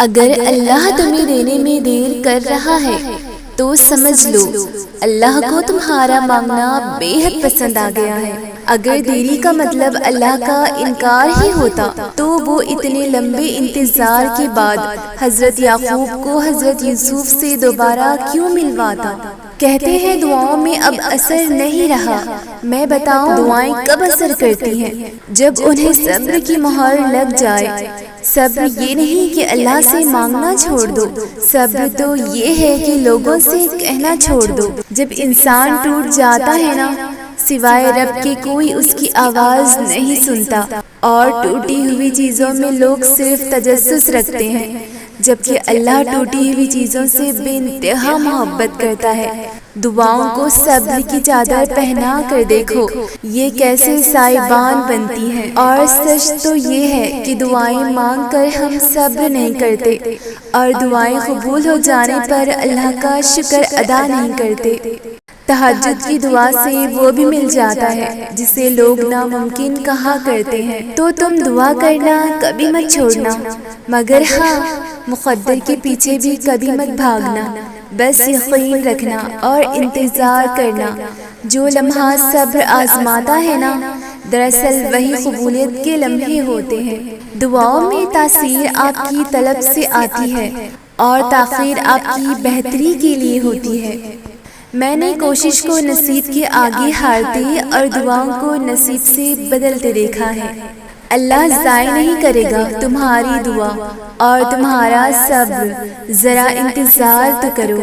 اگر اللہ تمہیں دینے میں دیر کر رہا ہے تو سمجھ لو اللہ کو تمہارا مانگنا بے حد پسند آ گیا ہے۔ اگر دیری کا مطلب اللہ کا انکار ہی ہوتا تو وہ اتنے لمبے انتظار کے بعد حضرت یعقوب کو حضرت یوسف سے دوبارہ کیوں ملواتا؟ کہتے ہیں دعاؤں میں اب اثر نہیں رہا۔ میں بتاؤں دعائیں کب اثر کرتی ہیں؟ جب انہیں صبر کی مہر لگ جائے۔ صبر یہ نہیں کہ اللہ سے مانگنا چھوڑ دو، صبر تو یہ ہے کہ لوگوں سے کہنا چھوڑ دو۔ جب انسان ٹوٹ جاتا ہے نا، سوائے رب کے کوئی اس کی آواز نہیں سنتا، اور ٹوٹی ہوئی چیزوں میں لوگ صرف تجسس رکھتے ہیں، جبکہ اللہ ٹوٹی ہوئی چیزوں سے بے انتہا محبت کرتا ہے۔ دعاؤں کو صبر کی چادر پہنا کر دیکھو، یہ کیسے سائبان بنتی ہیں۔ اور سچ تو یہ ہے کہ دعائیں مانگ کر ہم صبر نہیں کرتے، اور دعائیں قبول ہو جانے پر اللہ کا شکر ادا نہیں کرتے۔ تہجد کی دعا سے وہ بھی مل جاتا ہے جسے لوگ ناممکن کہا کرتے ہیں۔ تو تم دعا کرنا کبھی مت چھوڑنا، مگر ہاں مقدر کے پیچھے بھی کبھی مت بھاگنا۔ بس یقین رکھنا اور انتظار کرنا۔ جو لمحہ صبر آزماتا ہے نا، دراصل وہی قبولیت کے لمحے ہوتے ہیں۔ دعاؤں میں تاثیر آپ کی طلب سے آتی ہے، اور تاخیر آپ کی بہتری کے لیے ہوتی ہے۔ میں نے کوشش کو نصیب کے آگے ہارتے اور دعاؤں کو نصیب سے بدلتے دیکھا ہے۔ اللہ ضائع نہیں کرے گا تمہاری دعا اور تمہارا صبر، ذرا انتظار تو کرو۔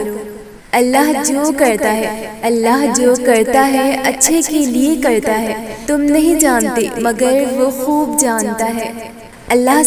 اللہ جو کرتا ہے اچھے کے لیے کرتا ہے۔ تم نہیں جانتے مگر وہ خوب جانتا ہے۔ اللہ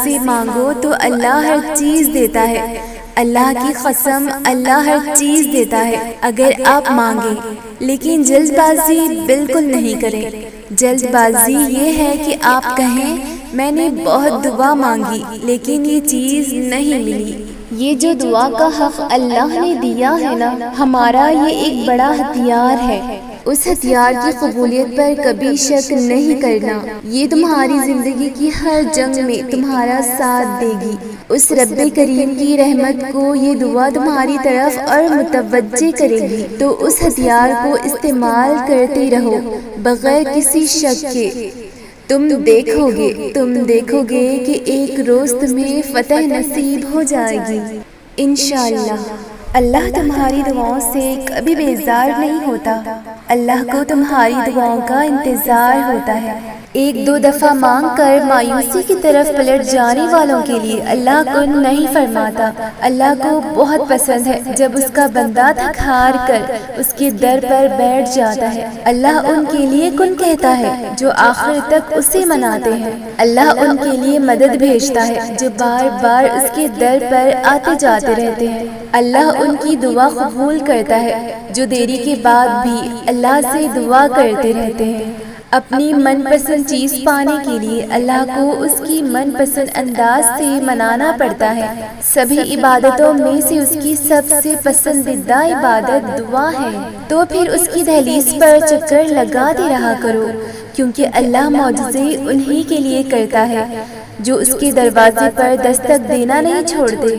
سے مانگو تو اللہ ہر چیز دیتا ہے۔ اللہ کی قسم، اللہ ہر چیز دیتا ہے اگر آپ مانگیں، لیکن جلد بازی بالکل نہیں کریں۔ جلد بازی یہ ہے کہ آپ کہیں میں نے بہت دعا مانگی لیکن یہ چیز نہیں ملی۔ یہ جو دعا کا حق اللہ نے دیا ہے نا، ہمارا یہ ایک بڑا ہتھیار ہے۔ اس ہتھیار کی قبولیت پر کبھی شک نہیں کرنا۔ یہ تمہاری زندگی کی ہر جنگ میں تمہارا ساتھ دے گی۔ اس رب کریم کی رحمت کو یہ دعا تمہاری طرف اور متوجہ کرے گی۔ تو اس ہتھیار کو استعمال کرتے رہو بغیر کسی شک کے۔ تم دیکھو گے کہ ایک روز تمہیں فتح نصیب ہو جائے گی انشاءاللہ۔ اللہ تمہاری دعاؤں سے کبھی بیزار نہیں ہوتا۔ اللہ کو تمہاری دعاؤں کا انتظار ہوتا ہے۔ ایک دو دفعہ مانگ کر مایوسی کی طرف پلٹ جانے والوں کے لیے اللہ کن نہیں فرماتا۔ اللہ کو بہت پسند ہے جب اس کا بندہ تھک ہار کر اس کے در پر بیٹھ جاتا ہے۔ اللہ ان کے لیے کن کہتا ہے جو آخر تک اسے مناتے ہیں۔ اللہ ان کے لیے مدد بھیجتا ہے جو بار بار اس کے در پر آتے جاتے رہتے ہیں۔ اللہ ان کی دعا قبول کرتا ہے جو دیری کے بعد بھی اللہ سے دعا کرتے رہتے ہیں۔ اپنی من پسند چیز پانے کے لیے اللہ کو اس کی من پسند انداز سے منانا پڑتا ہے۔ سبھی عبادتوں میں سے اس کی سب سے پسندیدہ عبادت دعا ہے۔ تو پھر اس کی دہلیز پر چکر لگاتے رہا کرو، کیونکہ اللہ معجزے انہی کے لیے کرتا ہے جو اس کے دروازے پر دستک دینا نہیں چھوڑتے۔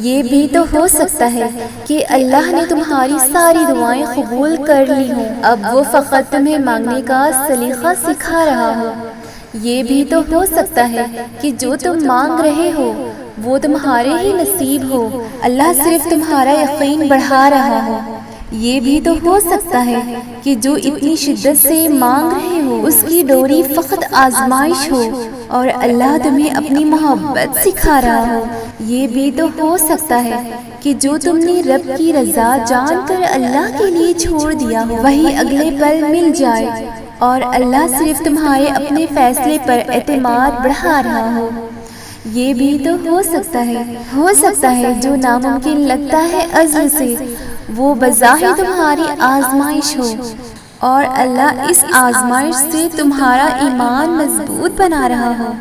یہ بھی تو ہو سکتا ہے کہ اللہ نے تمہاری ساری دعائیں قبول کر لی ہوں، اب وہ فقط تمہیں مانگنے کا سلیقہ سکھا رہا ہو۔ یہ بھی تو ہو سکتا ہے کہ جو تم مانگ رہے ہو وہ تمہارے ہی نصیب ہو، اللہ صرف تمہارا یقین بڑھا رہا ہو۔ یہ بھی تو ہو سکتا ہے کہ جو اتنی شدت سے مانگ رہے ہو اس کی ڈوری فقط آزمائش ہو اور اللہ تمہیں اپنی محبت سکھا رہا ہو۔ یہ بھی تو ہو سکتا ہے کہ جو تم نے رب کی رضا جان کر اللہ کے لیے چھوڑ دیا ہو وہی اگلے پل مل جائے اور اللہ صرف تمہارے اپنے فیصلے پر اعتماد بڑھا رہا ہو۔ یہ بھی تو ہو سکتا ہے جو ناممکن لگتا ہے عزم سے وہ بظاہر تمہاری آزمائش ہو، اور اللہ اس آزمائش سے تمہارا ایمان مضبوط بنا رہا ہو۔